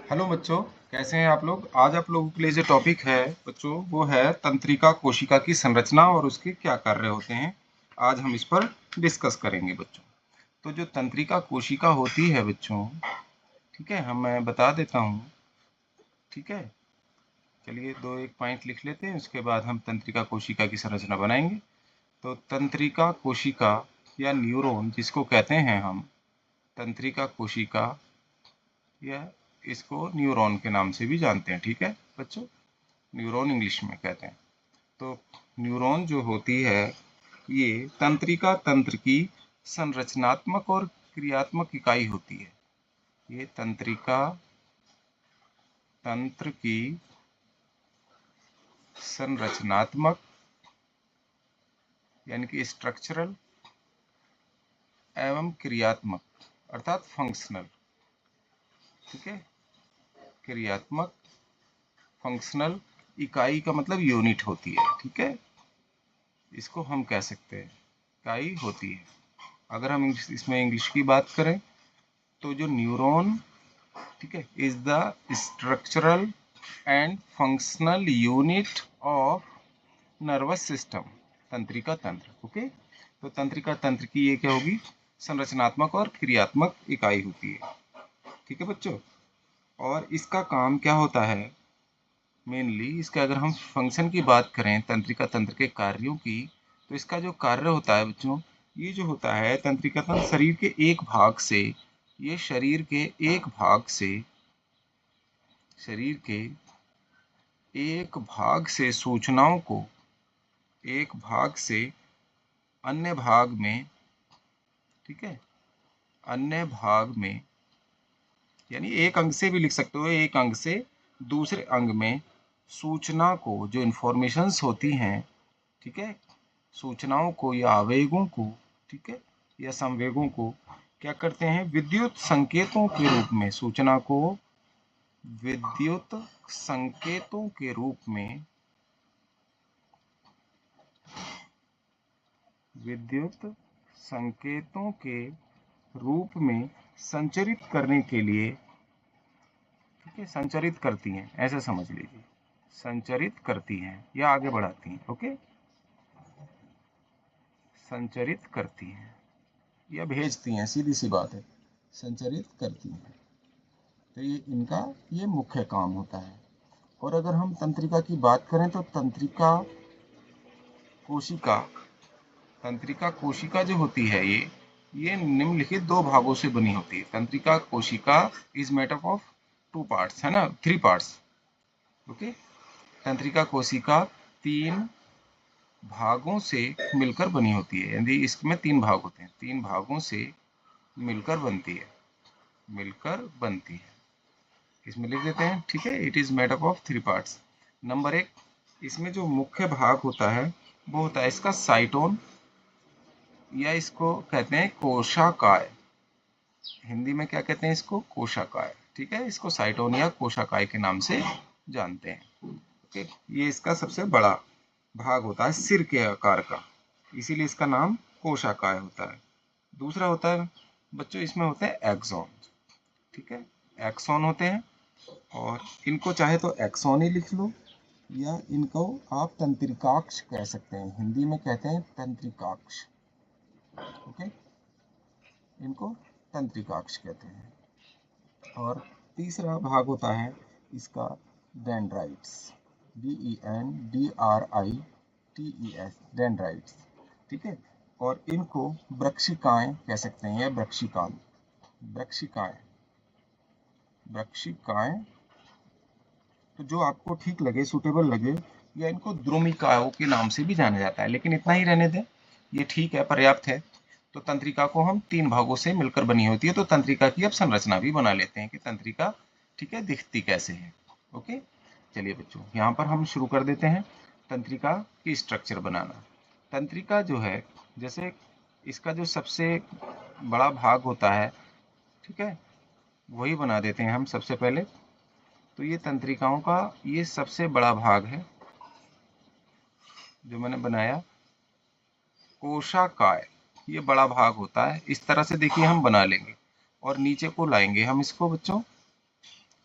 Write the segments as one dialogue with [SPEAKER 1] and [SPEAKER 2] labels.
[SPEAKER 1] Hello बच्चों, कैसे हैं आप लोग। आज आप लोगों के लिए जो टॉपिक है बच्चों वो है तंत्रिका कोशिका की संरचना और उसके क्या कार्य होते हैं। आज हम इस पर डिस्कस करेंगे बच्चों। तो जो तंत्रिका कोशिका होती है बच्चों, ठीक है, मैं बता देता हूँ। ठीक है, चलिए दो एक पॉइंट लिख लेते हैं, उसके बाद हम तंत्रिका कोशिका की संरचना बनाएंगे। तो तंत्रिका कोशिका या न्यूरॉन जिसको कहते हैं हम, तंत्रिका कोशिका या इसको न्यूरॉन के नाम से भी जानते हैं। ठीक है बच्चों, न्यूरॉन इंग्लिश में कहते हैं। तो न्यूरॉन जो होती है ये तंत्रिका तंत्र की संरचनात्मक और क्रियात्मक इकाई होती है। ये तंत्रिका तंत्र की संरचनात्मक यानी कि स्ट्रक्चरल एवं क्रियात्मक अर्थात फंक्शनल, ठीक है, क्रियात्मक फंक्शनल इकाई का मतलब यूनिट होती है। ठीक है, इसको हम कह सकते हैं इकाई होती है। अगर हम इसमें इंग्लिश की बात करें तो जो न्यूरॉन, ठीक है, is the structural and functional unit of nervous system, तंत्रिका तंत्र। ओके, तो तंत्रिका तंत्र की ये क्या होगी, संरचनात्मक और क्रियात्मक इकाई होती है। ठीक है बच्चों, और इसका काम क्या होता है मेनली, इसका अगर हम फंक्शन की बात करें तंत्रिका तंत्र के कार्यों की, तो इसका जो कार्य होता है बच्चों, ये जो होता है तंत्रिका तंत्र शरीर के एक भाग से, ये शरीर के एक भाग से, शरीर के एक भाग से सूचनाओं को एक भाग से अन्य भाग में, ठीक है, अन्य भाग में, यानी एक अंग से भी लिख सकते हो, एक अंग से दूसरे अंग में सूचना को, जो इंफॉर्मेशंस होती हैं, ठीक है, सूचनाओं को या आवेगों को, ठीक है, या संवेगों को क्या करते हैं, विद्युत संकेतों के रूप में, सूचना को विद्युत संकेतों के रूप में, विद्युत संकेतों के रूप में संचरित करने के लिए, ठीक है, संचरित करती हैं, ऐसे समझ लीजिए, संचरित करती हैं या आगे बढ़ाती हैं। ओके, संचरित करती हैं या भेजती हैं, सीधी सी बात है, संचरित करती हैं। तो ये इनका ये मुख्य काम होता है। और अगर हम तंत्रिका की बात करें तो कोशिका तंत्रिका कोशिका जो होती है ये निम्नलिखित दो भागों से बनी होती है। तंत्रिका कोशिका is made up of two parts, है ना, थ्री पार्ट्स। ओके, तंत्रिका कोशिका तीन भागों से मिलकर बनी होती है, यानी इसमें तीन भाग होते हैं, तीन भागों से मिलकर बनती है, मिलकर बनती है। इसमें लिख देते हैं, ठीक है, it is made up of three parts. Number एक, इसमें जो मुख्य भाग होता है वो होता है इसका साइटोन, या इसको कहते हैं कोशाकाय। हिंदी में क्या कहते हैं इसको, कोशाकाय। ठीक है, इसको साइटोन या कोशाकाय के नाम से जानते हैं। ओके, ये इसका सबसे बड़ा भाग होता है सिर के आकार का, इसीलिए इसका नाम कोशाकाय होता है। दूसरा होता है बच्चों, इसमें होते हैं एक्सॉन। ठीक है, एक्सॉन होते हैं, और इनको चाहे तो एक्सॉन ही लिख लो, या इनको आप तंत्रिकाक्ष कह सकते हैं, हिंदी में कहते हैं तंत्रिकाक्ष। ओके, इनको तंत्रिकाक्ष कहते हैं। और तीसरा भाग होता है इसका डेंड्राइट्स, DENDRITES, डेंड्राइट्स। ठीक है, और इनको वृक्षिकाएं कह सकते हैं, या वृक्षिकांत, वृक्षिकाएं, वृक्षिकाएं, तो जो आपको ठीक लगे, सुटेबल लगे, या इनको द्रुमिकाओं के नाम से भी जाना जाता है, लेकिन इतना ही रहने दें, ये ठीक है, पर्याप्त है। तो तंत्रिका को हम तीन भागों से मिलकर बनी होती है। तो तंत्रिका की अब संरचना भी बना लेते हैं कि तंत्रिका, ठीक है, दिखती कैसे है। ओके, चलिए बच्चों, यहाँ पर हम शुरू कर देते हैं तंत्रिका की स्ट्रक्चर बनाना। तंत्रिका जो है, जैसे इसका जो सबसे बड़ा भाग होता है, ठीक है, वही बना देते हैं हम सबसे पहले। तो ये तंत्रिकाओं का ये सबसे बड़ा भाग है जो मैंने बनाया, कोशाकाय। ये बड़ा भाग होता है, इस तरह से देखिए हम बना लेंगे, और नीचे को लाएंगे हम इसको बच्चों,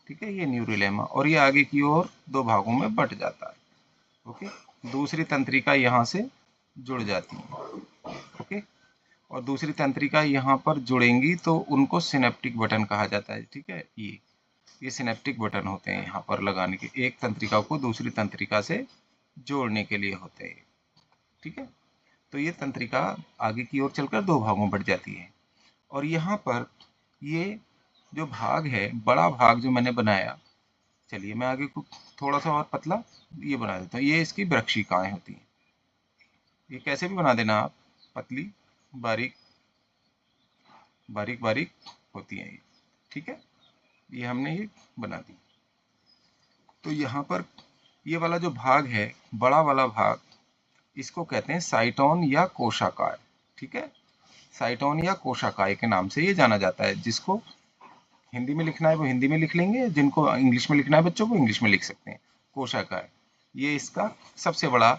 [SPEAKER 1] ठीक है, ये न्यूरिलेमा, और ये आगे की ओर दो भागों में बट जाता है। ओके, दूसरी तंत्रिका यहाँ से जुड़ जाती है। ओके, और दूसरी तंत्रिका यहाँ पर जुड़ेंगी तो उनको सिनेप्टिक बटन कहा जाता है। ठीक है, ये सिनेप्टिक बटन होते हैं यहाँ पर लगाने के, एक तंत्रिका को दूसरी तंत्रिका से जोड़ने के लिए होते हैं। ठीक है, तो ये तंत्रिका आगे की ओर चलकर दो भागों में बढ़ जाती है। और यहाँ पर ये जो भाग है, बड़ा भाग जो मैंने बनाया, चलिए मैं आगे को थोड़ा सा और पतला ये बना देता हूँ। ये इसकी वृक्षिकाएं होती हैं। ये कैसे भी बना देना आप, पतली बारीक बारीक बारीक होती हैं ये। ठीक है, ये हमने ये बना दी। तो यहाँ पर ये वाला जो भाग है, बड़ा वाला भाग, इसको कहते हैं साइटोन या कोशाकाय। ठीक है, साइटोन या कोशाकाय के नाम से ये जाना जाता है। जिसको हिंदी में लिखना है वो हिंदी में लिख लेंगे, जिनको इंग्लिश में लिखना है बच्चों को इंग्लिश में लिख सकते हैं। कोशाकाय ये इसका सबसे बड़ा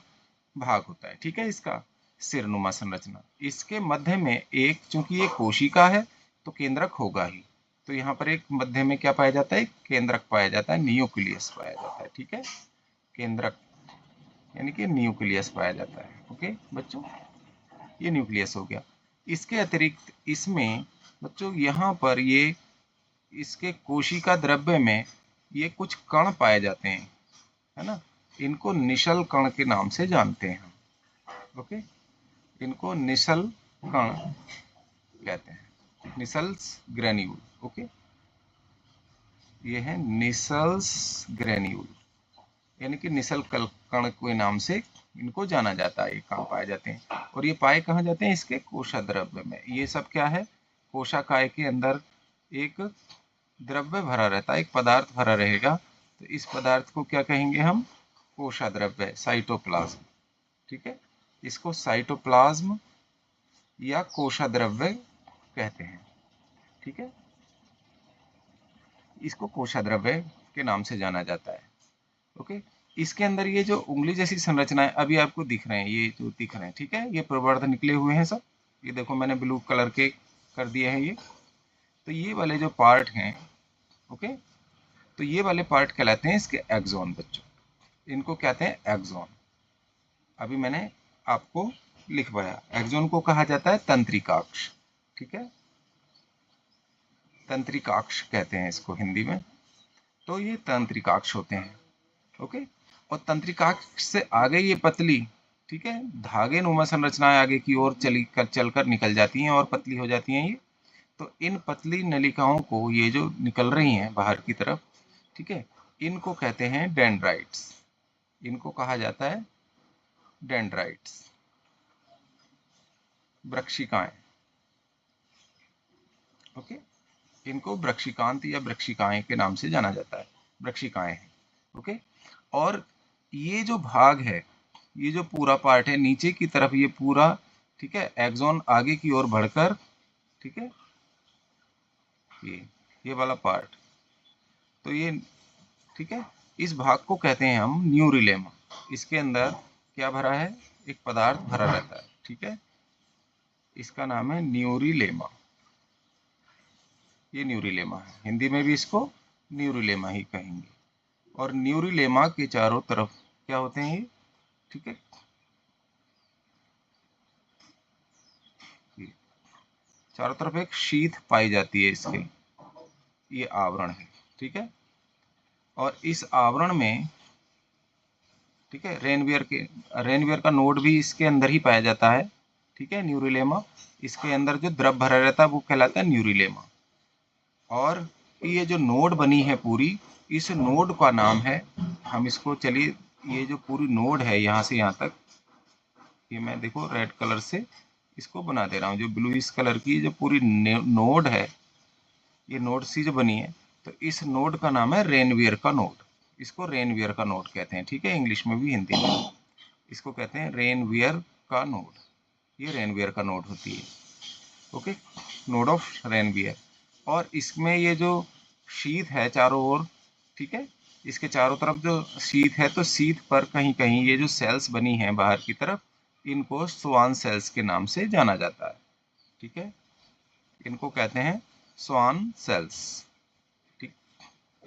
[SPEAKER 1] भाग होता है। ठीक है, इसका सिरनुमा संरचना। इसके मध्य में एक, चूंकि ये कोशिका है तो केंद्रक होगा ही, तो यहाँ पर एक मध्य में क्या पाया जाता है, केंद्रक पाया जाता है, न्यूक्लियस पाया जाता है। ठीक है, केंद्रक यानी कि न्यूक्लियस पाया जाता है। ओके बच्चों, ये न्यूक्लियस हो गया। इसके अतिरिक्त इसमें बच्चों यहाँ पर ये इसके कोशिका द्रव्य में ये कुछ कण पाए जाते हैं, है ना। इनको निशल कण के नाम से जानते हैं हम। ओके, इनको निशल कण कहते हैं, निसल्स ग्रेन्यूल। ओके, ये है निसल्स ग्रेन्यूल, यानी कि निसल कण के नाम से इनको जाना जाता है। ये कण पाए जाते हैं, और ये पाए कहाँ जाते हैं, इसके कोशाद्रव्य में। ये सब क्या है, कोशाकाय के अंदर एक द्रव्य भरा रहता है, एक पदार्थ भरा रहेगा, तो इस पदार्थ को क्या कहेंगे हम, कोशाद्रव्य, साइटोप्लाज्म। ठीक है, इसको साइटोप्लाज्म या कोशाद्रव्य कहते हैं। ठीक है, इसको कोशाद्रव्य के नाम से जाना जाता है। ओके, इसके अंदर ये जो उंगली जैसी संरचना है अभी आपको दिख रहे हैं, ये जो दिख रहे हैं, ठीक है, ये प्रवर्ध निकले हुए हैं सब। ये देखो मैंने ब्लू कलर के कर दिए हैं ये। तो ये वाले जो पार्ट हैं, ओके, तो ये वाले पार्ट कहलाते हैं इसके एक्सोन बच्चों, इनको कहते हैं एक्सोन। अभी मैंने आपको लिखवाया, एक्सोन को कहा जाता है तंत्रिकाक्ष। ठीक है, तंत्रिकाक्ष कहते हैं इसको हिंदी में। तो ये तंत्रिकाक्ष होते हैं। ओके, और तंत्रिकाक्ष से आगे ये पतली, ठीक है, धागे नुमा संरचनाएं आगे की ओर चलकर निकल जाती हैं और पतली हो जाती हैं ये। तो इन पतली नलिकाओं को, ये जो निकल रही हैं बाहर की तरफ, ठीक है, इनको कहते हैं डेंड्राइट्स। इनको कहा जाता है डेंड्राइट्स, वृक्षिकाएं। ओके, इनको वृक्षिकांत या वृक्षिकाएं के नाम से जाना जाता है, वृक्षिकाएं हैं। ओके, और ये जो भाग है, ये जो पूरा पार्ट है नीचे की तरफ, ये पूरा, ठीक है, एक्सोन आगे की ओर बढ़कर, ठीक है, ये वाला पार्ट, तो ये, ठीक है, इस भाग को कहते हैं हम न्यूरिलेमा। इसके अंदर क्या भरा है, एक पदार्थ भरा रहता है। ठीक है, इसका नाम है न्यूरिलेमा। ये न्यूरिलेमा है, हिंदी में भी इसको न्यूरिलेमा ही कहेंगे। और न्यूरिलेमा के चारों तरफ क्या होते हैं ये, ठीक है, चारों तरफ एक शीथ पाई जाती है इसके, ये आवरण है। ठीक है, और इस आवरण में, ठीक है, रेनवियर का नोड भी इसके अंदर ही पाया जाता है। ठीक है, न्यूरिलेमा, इसके अंदर जो द्रव भरा रहता है वो कहलाता है न्यूरिलेमा। और ये जो नोड बनी है पूरी, इस नोड का नाम है, हम इसको, चलिए, ये जो पूरी नोड है यहाँ से यहाँ तक, ये मैं देखो रेड कलर से इसको बना दे रहा हूँ, जो ब्लू इस कलर की जो पूरी नोड है, ये नोड सी जो बनी है, तो इस नोड का नाम है रेनवियर का नोड। इसको रेनवियर का नोड कहते हैं। ठीक है, इंग्लिश में भी हिंदी में इसको कहते हैं रेनवियर का नोड। ये रेनवियर का नोड होती है। Okay, node of Ranvier. और इसमें ये जो शीथ है चारों ओर, ठीक है, इसके चारों तरफ जो शीथ है, तो शीथ पर कहीं कहीं ये जो सेल्स बनी हैं बाहर की तरफ, इनको स्वान सेल्स के नाम से जाना जाता है। ठीक है, इनको कहते हैं स्वान सेल्स। ठीक,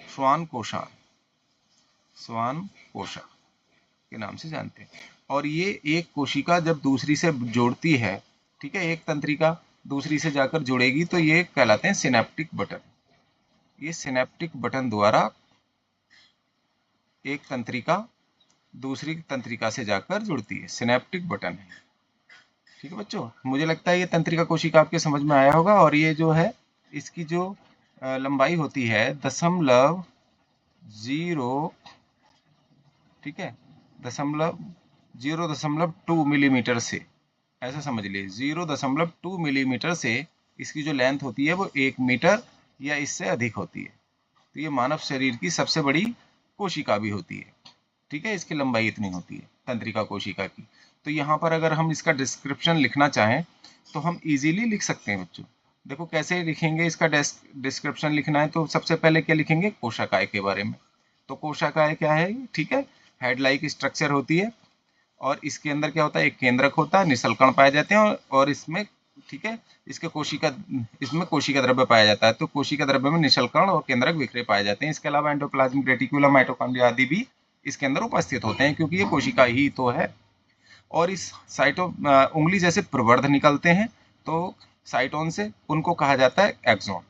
[SPEAKER 1] श्वान कोशा के नाम से जानते हैं। और ये एक कोशिका जब दूसरी से जोड़ती है, ठीक है, एक तंत्रिका दूसरी से जाकर जुड़ेगी तो ये कहलाते हैं सिनेप्टिक बटन। ये सिनेप्टिक बटन द्वारा एक तंत्रिका दूसरी तंत्रिका से जाकर जुड़ती है, सिनेप्टिक बटन है। ठीक है बच्चों, मुझे लगता है ये तंत्रिका कोशिका आपके समझ में आया होगा। और ये जो है इसकी जो लंबाई होती है 0.0, ठीक है, 0.2 मिलीमीटर से, ऐसा समझ लीजिए 0.2 मिलीमीटर से इसकी जो लेंथ होती है वो 1 मीटर या इससे अधिक होती है। तो ये मानव शरीर की सबसे बड़ी कोशिका भी होती है। ठीक है, इसकी लंबाई इतनी होती है तंत्रिका कोशिका की। तो यहाँ पर अगर हम इसका डिस्क्रिप्शन लिखना चाहें तो हम इजीली लिख सकते हैं बच्चों। देखो कैसे लिखेंगे, इसका डिस्क्रिप्शन लिखना है तो सबसे पहले क्या लिखेंगे, कोशिकाएं के बारे में। तो कोशिकाएं क्या है, ठीक है, हेड लाइक स्ट्रक्चर होती है और इसके अंदर क्या होता है, एक केंद्रक होता है, निशल्कण पाए जाते हैं और इसमें, ठीक है, इसमें कोशिका द्रव्य पाया जाता है। तो कोशिका द्रव्य में निशल्कण और केंद्रक बिखरे पाए जाते हैं। इसके अलावा एंडोप्लाज्मिक रेटिकुलम, माइटोकॉन्ड्रिया आदि भी इसके अंदर उपस्थित होते हैं क्योंकि ये कोशिका ही तो है। और इस उंगली जैसे प्रवर्ध निकलते हैं तो साइटोन से, उनको कहा जाता है एक्सोन,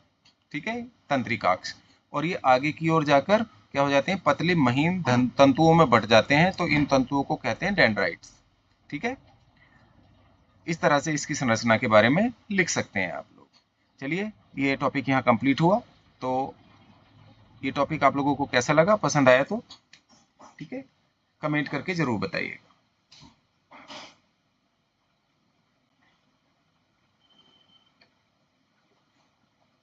[SPEAKER 1] ठीक है, तंत्रिकाक्ष। और ये आगे की ओर जाकर क्या हो जाते हैं, पतली महीन तंतुओं में बट जाते हैं। तो इन तंतुओं को कहते हैं डेंड्राइट्स। ठीक है, इस तरह से इसकी संरचना के बारे में लिख सकते हैं आप लोग। चलिए, ये टॉपिक यहाँ कंप्लीट हुआ। तो ये टॉपिक आप लोगों को कैसा लगा, पसंद आया तो ठीक है, कमेंट करके जरूर बताइए।